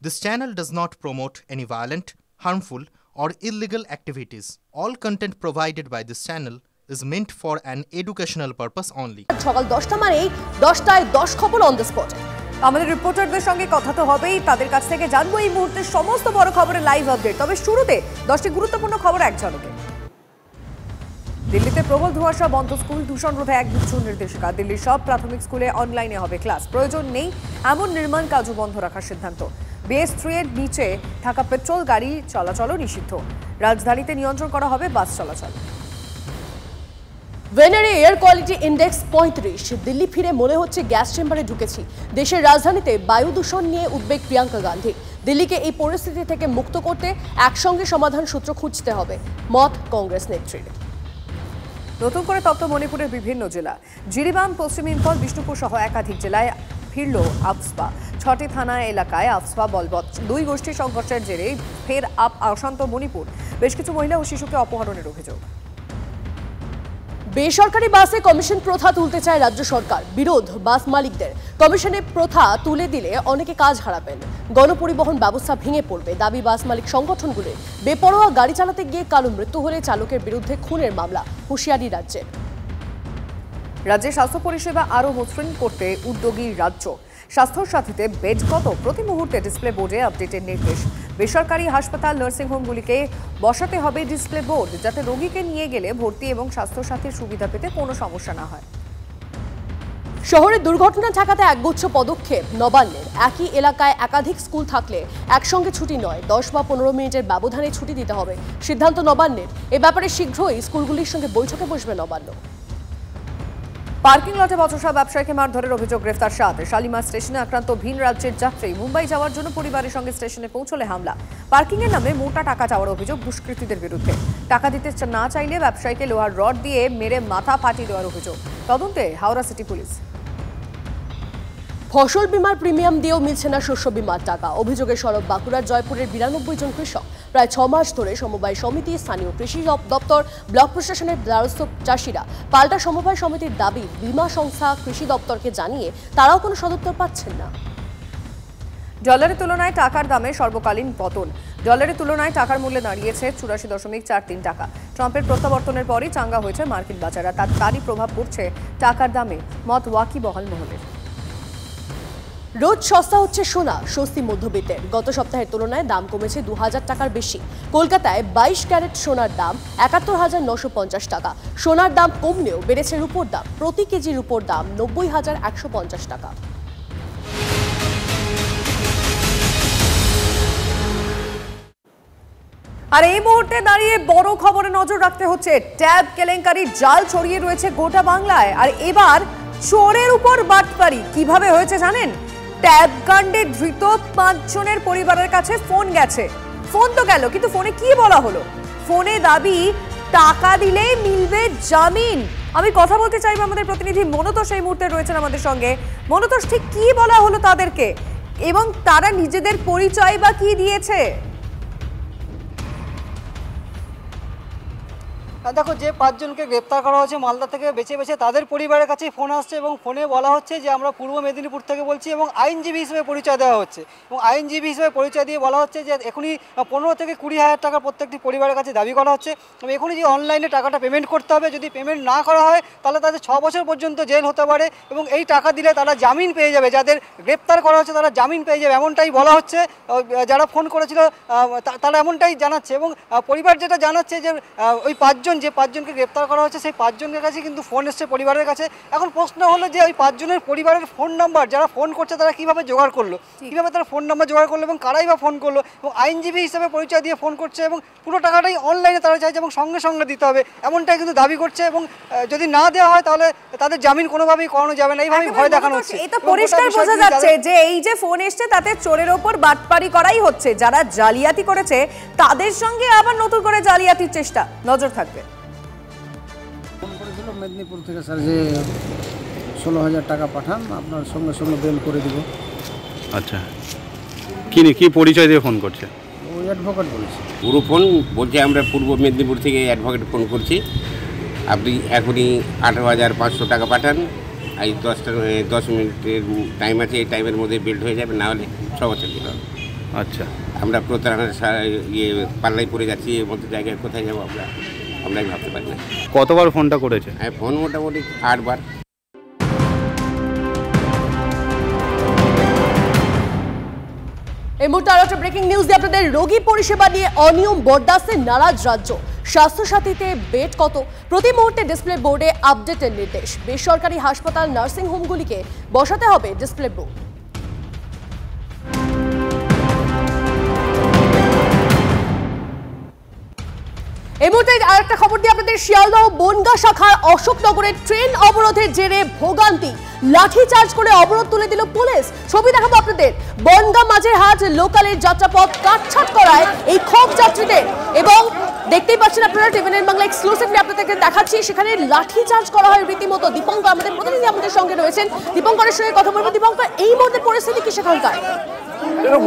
This channel does not promote any violent, harmful, or illegal activities. All content provided by this channel is meant for an educational purpose only. সকাল 10টা মানেই 10টায় 10 খবর on the স্পটে। আমাদের রিপোর্টারদের সঙ্গে কথা তো হবেই, তাদের কাছ থেকে জানবো এই মুহূর্তের সমস্ত বড় খবরের লাইভ আপডেট। তবে শুরুতে 10টি গুরুত্বপূর্ণ খবর এক ঝলকে। দিল্লিতে প্রবল ধোঁয়াশা, বন্ধ স্কুল, দূষণ রোধে একগুচ্ছ নির্দেশিকা। দিল্লির সব প্রাথমিক স্কুলে অনলাইনে হবে ক্লাস, প্রয়োজন নেই এমন নির্মাণ কাজও বন্ধ রাখার সিদ্ধান্ত। BS3 এর নিচে থাকা পেট্রোল গাড়ি চলাচলও নিষিদ্ধ। রাজধানীতে নিয়ন্ত্রণ করা হবে বাস চলাচল। ভেনারে এয়ার কোয়ালিটি ইন্ডেক্স 35। দিল্লি ফিরে মনে হচ্ছে গ্যাস চেম্বারে ঢুকেছি। দেশের রাজধানীতে বায়ু দূষণ নিয়ে উদ্বেগ প্রিয়াঙ্কা গান্ধী। দিল্লিকে এই পরিস্থিতি থেকে মুক্ত করতে একসঙ্গে সমাধান সূত্র খুঁজতে হবে, মত কংগ্রেস নেত্রীর। নতুন করে তপ্ত মণিপুরের বিভিন্ন জেলা। জিরিবাম, পশ্চিম ইম্ফল, বিষ্ণুপুর সহ একাধিক জেলায় ফিরল আফস্পা। 6টি থানা এলাকায় আফস্পা বলবৎ। দুই গোষ্ঠীর সংঘর্ষের জেরে ফের অশান্ত মণিপুর। বেশ কিছু মহিলা ও শিশুকে অপহরণের অভিযোগ। বেসরকারি বাসে কমিশন প্রথা তুলতে চায় রাজ্য সরকার, বিরোধ বাস মালিকদের। কমিশনের প্রথা তুলে দিলে অনেকে কাজ হারাবেন, গণপরিবহন ব্যবস্থা ভেঙে পড়বে, দাবি বাস মালিক সংগঠনগুলির। বেপরোয়া গাড়ি চালাতে গিয়ে কারো মৃত্যু হলে চালকের বিরুদ্ধে খুনের মামলা, হুঁশিয়ারি রাজ্যের। রাজ্যে স্বাস্থ্য পরিষেবা আরও মসৃণ করতে উদ্যোগী রাজ্য। স্বাস্থ্য সাথীতে বেড কত প্রতি মুহূর্তে ডিসপ্লে বোর্ডে আপডেটের নির্দেশ। বেসরকারি হাসপাতাল, নার্সিংহোমগুলিকে বসাতে হবে ডিসপ্লে বোর্ড, যাতে রোগীকে নিয়ে গেলে ভর্তি এবং স্বাস্থ্য সাথীর সুবিধা পেতে কোনো সমস্যা না হয়। শহরে দুর্ঘটনা ঠেকাতে একগুচ্ছ পদক্ষেপ নবান্নের। একই এলাকায় একাধিক স্কুল থাকলে একসঙ্গে ছুটি নয়, 10 বা 15 মিনিটের ব্যবধানে ছুটি দিতে হবে, সিদ্ধান্ত নবান্নের। এ ব্যাপারে শীঘ্রই স্কুলগুলির সঙ্গে বৈঠকে বসবে নবান্ন। পার্কিং লটে বচসা ব্যবসায়ীকে মারধরের অভিযোগ, গ্রেফতার 7। শালিমার স্টেশনে আক্রান্ত ভিন রাজ্যের যাত্রী। মুম্বাই যাওয়ার জন্য পরিবারের সঙ্গে স্টেশনে পৌঁছলে হামলা। পার্কিং এর নামে মোটা টাকা চাওয়ার অভিযোগ দুষ্কৃতীদের বিরুদ্ধে। টাকা দিতে না চাইলে ব্যবসায়ীকে লোহার রড দিয়ে মেরে মাথা ফাটিয়ে দেওয়ার অভিযোগ। তদন্তে হাওড়া সিটি পুলিশ। ফসল বিমার প্রিমিয়াম দিয়েও মিলছে না শস্য বিমার টাকা। অভিযোগে সরব বাঁকুড়ার জয়পুরের 92 জন কৃষক। প্রায় 6 মাস ধরে সমবায় সমিতি, স্থানীয় কৃষি দপ্তর, ব্লক প্রশাসনের দ্বারস্থ চাষিরা। পাল্টা সমবায় সমিতির দাবি, বীমা সংস্থা কৃষি দপ্তরকে জানিয়ে তারাও কোনো সদুত্তর পাচ্ছেন না। ডলারের তুলনায় টাকার দামে সর্বকালীন পতন। ডলারের তুলনায় টাকার মূল্যে দাঁড়িয়েছে 84.43 টাকা। ট্রাম্পের প্রত্যাবর্তনের পরই চাঙ্গা হয়েছে মার্কিন বাজার। তারই প্রভাব পড়ছে টাকার দামে, মত ওয়াকিবহাল মহলের। রোজ সস্তা হচ্ছে সোনা, স্বস্তি মধ্যবিত্তের। গত সপ্তাহের তুলনায় দাম কমেছে 2000 টাকার বেশি। কলকাতায় 22 ক্যারেট সোনার দাম 71,950 টাকা। সোনার দাম কমলেও বেড়েছে রূপোর দাম। প্রতি কেজি রূপোর দাম 90,150 টাকা। আর এই মুহূর্তে দাঁড়িয়ে বড় খবরে নজর রাখতে হচ্ছে। ট্যাব কেলেঙ্কারির জাল ছড়িয়ে রয়েছে গোটা বাংলায়। আর এবার চোরের উপর বাটপারি কিভাবে হয়েছে জানেন? ট্যাব কাণ্ডে ধৃত 5 জনের পরিবারের কাছে ফোন গেছে। ফোন তো গেল, কিন্তু ফোনে কি বলা হলো? ফোনে দাবি টাকা দিলেই মিলবে জামিন। আমি কথা বলতে চাইবো আমাদের প্রতিনিধি মনতোষ এই মুহূর্তে রয়েছেন আমাদের সঙ্গে। মনতোষ, ঠিক কি বলা হলো তাদেরকে এবং তারা নিজেদের পরিচয় বা কি দিয়েছে? দেখো, যে 5 জনকে গ্রেপ্তার করা হয়েছে মালদা থেকে বেছে বেছে তাদের পরিবারের কাছেই ফোন আসছে এবং ফোনে বলা হচ্ছে যে আমরা পূর্ব মেদিনীপুর থেকে বলছি এবং আইনজীবী হিসেবে পরিচয় দেওয়া হচ্ছে। এবং আইনজীবী হিসেবে পরিচয় দিয়ে বলা হচ্ছে যে এখনই 15 থেকে 20,000 টাকা প্রত্যেকটি পরিবারের কাছে দাবি করা হচ্ছে এবং এখনই যে অনলাইনে টাকাটা পেমেন্ট করতে হবে। যদি পেমেন্ট না করা হয় তাহলে তাদের 6 বছর পর্যন্ত জেল হতে পারে এবং এই টাকা দিলে তারা জামিন পেয়ে যাবে। যাদের গ্রেপ্তার করা হচ্ছে তারা জামিন পেয়ে যাবে, এমনটাই বলা হচ্ছে। যারা ফোন করেছিল তারা এমনটাই জানাচ্ছে এবং পরিবার যেটা জানাচ্ছে যে ওই 5 জনকে গ্রেপ্তার করা হচ্ছে সেই 5 জনের কাছে কিন্তু ফোন এসছে পরিবারের কাছে। এখন প্রশ্ন হলো যে ওই 5 জনের পরিবারের ফোন নাম্বার যারা ফোন করছে তারা কিভাবে জোগাড় করলো, কিভাবে তারা ফোন নাম্বার জোগাড় করলো এবং কারাই বা ফোন করলো এবং আইনজীবী হিসেবে পরিচয় দিয়ে ফোন করছে এবং পুরো টাকাটাই অনলাইনে তারা চাইছে এবং সঙ্গে সঙ্গে দিতে হবে, এমনটাই কিন্তু দাবি করছে। এবং যদি না দেওয়া হয় তাহলে তাদের জামিন কোনোভাবেই করানো যাবে না, এইভাবে ভয় দেখানো হচ্ছে। এটা পরিষ্কার বোঝা যাচ্ছে যে এই যে ফোন এসছে তাতে চোরের ওপর বাটপারি করাই হচ্ছে। যারা জালিয়াতি করেছে তাদের সঙ্গে আবার নতুন করে জালিয়াতির চেষ্টা, নজর থাকবে। ফোন করেছিল মেদিনীপুর থেকে, স্যার যে 16,000 টাকা পাঠান, আপনার সঙ্গে সঙ্গে বেল করে দিব। আচ্ছা, কি পরিচয় দিয়ে ফোন করছে? ওই অ্যাডভোকেট বলেছে। পুরো ফোন বলছে আমরা পূর্ব মেদিনীপুর থেকে অ্যাডভোকেট ফোন করছি, আপনি এখনই 18,500 টাকা পাঠান। এই 10 মিনিটের টাইম আছে, এই টাইমের মধ্যে বিল্ড হয়ে যাবে, না হলে 6 বছর দিতে হবে। আচ্ছা, আমরা প্রতারণার পাল্লাই পড়ে যাচ্ছি। এর মধ্যে জায়গায় কোথায় যাবো আমরাই ভাবতে পারি না। কতবার ফোনটা করেছে? হ্যাঁ, ফোন মোটামুটি 8 বার। এই মুহূর্তে আরো একটা ব্রেকিং নিউজ দিয়ে আপনাদের। রোগী পরিষেবা নিয়ে অনিয়ম বরদাস্তে নারাজ রাজ্য। স্বাস্থ্যসাথীতে বেড কত, প্রতি মুহূর্তে ডিসপ্লে বোর্ডে আপডেটের নির্দেশ। বেসরকারি হাসপাতাল, নার্সিং হোমগুলিকে বসাতে হবে ডিসপ্লে বোর্ড। এই মুহূর্তে আরেকটা খবর দিয়ে আপনাদের। শিয়ালদহ বনগাঁ শাখার অশোকনগরের ট্রেন অবরোধের জেরে ভোগান্তি, লাঠিচার্জ করে অবরোধ তুলে দিল পুলিশ। ছবি দেখাবো আপনাদের। বনগাঁ মাঝেরহাট লোকালের যাত্রাপথ কাটছাট করায় এই ক্ষোভ যাত্রীদের, এবং দেখতেই পাচ্ছেন আপনারা টিভিএন বাংলা এক্সক্লুসিভলি আপনাদেরকে দেখাচ্ছি। সেখানে লাঠিচার্জ করা হয় রীতিমতো। দীপঙ্কর আমাদের প্রতিনিধি আমাদের সঙ্গে রয়েছেন, দীপঙ্করের সঙ্গে কথা বলবো। দীপঙ্কর, এই মুহূর্তে পরিস্থিতি কি সেখানকার?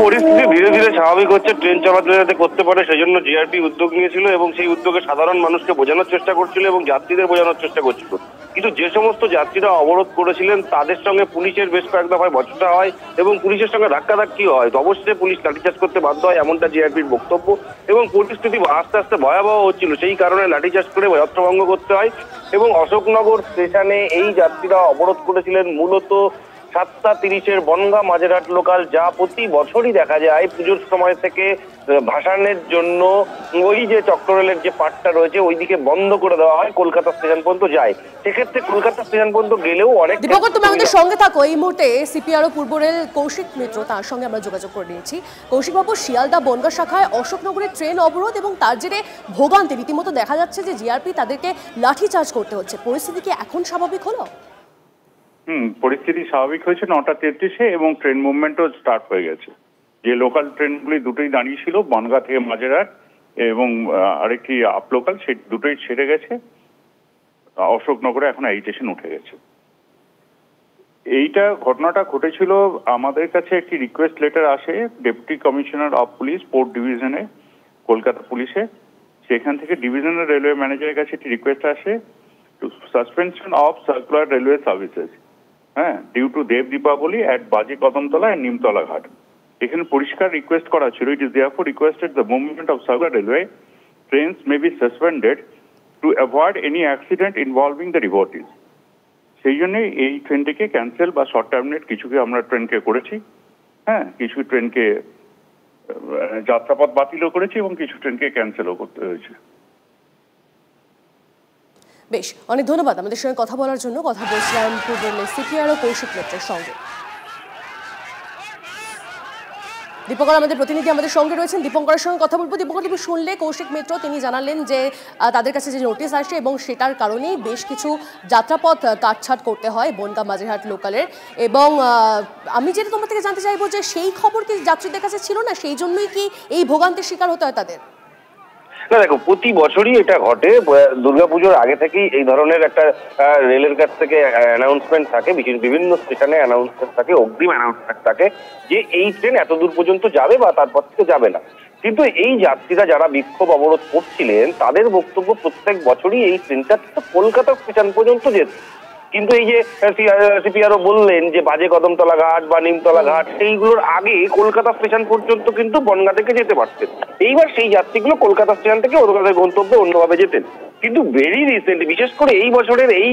পরিস্থিতি ধীরে ধীরে স্বাভাবিক হচ্ছে। ট্রেন চলাচল যাতে করতে পারে সেই জন্য জিআরপি উদ্যোগ নিয়েছিল এবং সেই উদ্যোগে সাধারণ মানুষকে বোঝানোর চেষ্টা করছিল এবং যাত্রীদের বোঝানোর চেষ্টা করছিল। কিন্তু যে সমস্ত যাত্রীরা অবরোধ করেছিলেন তাদের সঙ্গে পুলিশের বেশ কয়েক দফায় বচসা হয় এবং পুলিশের সঙ্গে ধাক্কাধাক্কি হয়। অবশ্যই পুলিশ লাঠিচার্জ করতে বাধ্য হয়, এমনটা জিআরপির বক্তব্য। এবং পরিস্থিতি আস্তে আস্তে ভয়াবহ হচ্ছিল, সেই কারণে লাঠিচার্জ করে যাত্রাভঙ্গ করতে হয়। এবং অশোকনগর স্টেশনে এই যাত্রীরা অবরোধ করেছিলেন মূলত 7:30 বনগাঁ মাঝেরহাট লোকাল, যা প্রতি বছরই দেখা যায় পুজোর সময় থেকে ভাসানের জন্য ওই যে চক্ররেলের যে পাটটা রয়েছে ওইদিকে বন্ধ করে দেওয়া হয়, কলকাতা স্টেশন পর্যন্ত যায়। সেক্ষেত্রে কলকাতা স্টেশন পর্যন্ত গেলেও অনেক। দীপঙ্কর, তুমি আমাদের সঙ্গে থাকো। এই মুহূর্তে সিপিআরও পূর্ব রেল কৌশিক মিত্র, তার সঙ্গে আমরা যোগাযোগ করে নিয়েছি। কৌশিক বাবু, শিয়ালদা বনগাঁ শাখায় অশোকনগরের ট্রেন অবরোধ এবং তার জেরে ভোগান্তি, রীতিমতো দেখা যাচ্ছে যে জিআরপি তাদেরকে লাঠিচার্জ করতে হচ্ছে। পরিস্থিতি কি এখন স্বাভাবিক হলো? পরিস্থিতি স্বাভাবিক হয়েছে 9:33 এবং ট্রেন মুভমেন্টও স্টার্ট হয়ে গেছে। যে লোকাল ট্রেনগুলি দুটোই দাঁড়িয়ে ছিল, বনগাঁ থেকে মাঝেরহাট এবং আরেকটি আপ লোকাল, সেই দুটোই ছেড়ে গেছে। অশোকনগরে এখন এই স্টেশন উঠে গেছে। এইটা ঘটনাটা ঘটেছিল, আমাদের কাছে একটি রিকোয়েস্ট লেটার আসে deputy commissioner of police port ডিভিশনে, কলকাতা পুলিশে। সেখান থেকে ডিভিশনাল রেলওয়ে ম্যানেজারের কাছে একটি রিকোয়েস্ট আসে to suspension of circular railway services, due to Dev Deepawali at Baje Kadamtala and Nimtala ঘাট। এখানে পরিষ্কার রিকোয়েস্ট করা ছিল, it is therefore requested the movement of circular railway trains may be suspended to avoid any accident involving the devotees. সেই জন্যই এই ট্রেনটিকে cancel বা short terminate কিছুকে আমরা ট্রেনকে করেছি। কিছু ট্রেনকে যাত্রাপথ বাতিলও করেছি এবং কিছু ট্রেনকে ক্যান্সেলও করতে হয়েছে। বেশ, অনেক ধন্যবাদ আমাদের সঙ্গে কথা বলার জন্য। কথা বলছিলাম পূর্ব রেলের সিপিআরও কৌশিক মিত্রের সঙ্গে। দীপঙ্কর আমাদের প্রতিনিধি আমাদের সঙ্গে রয়েছেন, দীপঙ্করের সঙ্গে কথা বলবো। দীপঙ্কর, তুমি শুনলে কৌশিক মিত্র তিনি জানালেন যে তাদের কাছে যে নোটিশ আসে এবং সেটার কারণেই বেশ কিছু যাত্রাপথ কাটছাট করতে হয় বনগাঁ মাঝেরহাট লোকালের। এবং আমি যেটা তোমার থেকে জানতে চাইবো যে সেই খবর কি যাত্রীদের কাছে ছিল না, সেই জন্যই কি এই ভোগান্তির শিকার হতে হয় তাদের? না দেখো, প্রতি বছরই এটা ঘটে। দুর্গাপুজোর আগে থেকেই এই ধরনের একটা রেলের কাছ থেকে অ্যানাউন্সমেন্ট থাকে, বিভিন্ন স্টেশনে অ্যানাউন্সমেন্ট থাকে, অগ্রিম অ্যানাউন্সমেন্ট থাকে যে এই ট্রেন এত দূর পর্যন্ত যাবে বা তারপর থেকে যাবে না। কিন্তু এই যাত্রীরা যারা বিক্ষোভ অবরোধ করছিলেন তাদের বক্তব্য প্রত্যেক বছরই এই ট্রেনটা কলকাতা স্টেশন পর্যন্ত যেত। কিন্তু এই যে সিপিআরও বললেন যে বাজে কদমতলা ঘাট বা নিমতলা ঘাট, সেইগুলোর আগে কলকাতা স্টেশন পর্যন্ত কিন্তু বনগাঁ থেকে যেতে পারতেন। এইবার সেই যাত্রীগুলো কলকাতা স্টেশন থেকে ওদের গন্তব্যে অন্যভাবে যেতেন। কিন্তু ভেরি রিসেন্ট, বিশেষ করে এই বছরের এই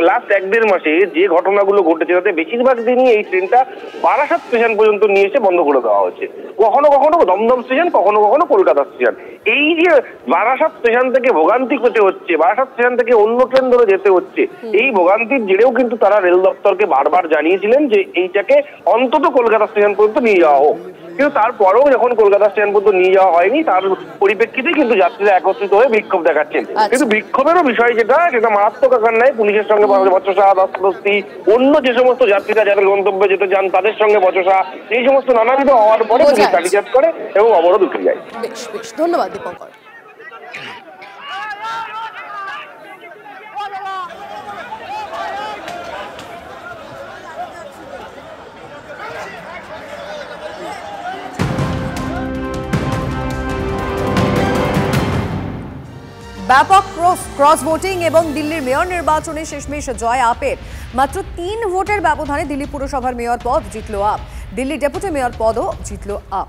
লাস্ট 1-1.5 মাসে যে ঘটনাগুলো ঘটেছে তাতে বেশিরভাগ দিনই এই ট্রেনটা বারাসাত স্টেশন পর্যন্ত নিয়ে এসে বন্ধ করে দেওয়া হয়েছে। কখনো কখনো দমদম স্টেশন, কখনো কখনো কলকাতা স্টেশন। এই যে বারাসাত স্টেশন থেকে ভোগান্তি পেতে হচ্ছে, বারাসাত স্টেশন থেকে অন্য ট্রেন ধরে যেতে হচ্ছে, এই ভোগান্তির জেরেও কিন্তু তারা রেল দপ্তরকে বারবার জানিয়েছিলেন যে এইটাকে অন্তত কলকাতা স্টেশন পর্যন্ত নিয়ে যাওয়া হোক। কিন্তু তারপরেও যখন কলকাতা স্টেশন পর্যন্ত নিয়ে যাওয়া হয়নি, তার পরিপ্রেক্ষিতে কিন্তু যাত্রীরা একত্রিত হয়ে বিক্ষোভ দেখাচ্ছেন। কিন্তু বিক্ষোভেরও বিষয় সেটা মারাত্মক আকার নেয়। পুলিশের সঙ্গে বচসা, ধস্তাধস্তি, অন্য যে সমস্ত যাত্রীরা যাদের গন্তব্যে যেতে চান তাদের সঙ্গে বচসা, এই সমস্ত নানাবিধ হওয়ার পরে পুলিশ লাঠিচার্জ করে এবং অবরোধ উঠে যায়। বেশ বেশ, ধন্যবাদ দীপঙ্কর। ব্যাপক ক্রস ভোটিং এবং দিল্লির মেয়র নির্বাচনে শেষমেশ জয় আপের। মাত্র 3 ভোটের ব্যবধানে দিল্লি পুরসভার মেয়র পদ জিতল আপ, দিল্লি ডেপুটি মেয়র পদও জিতল আপ।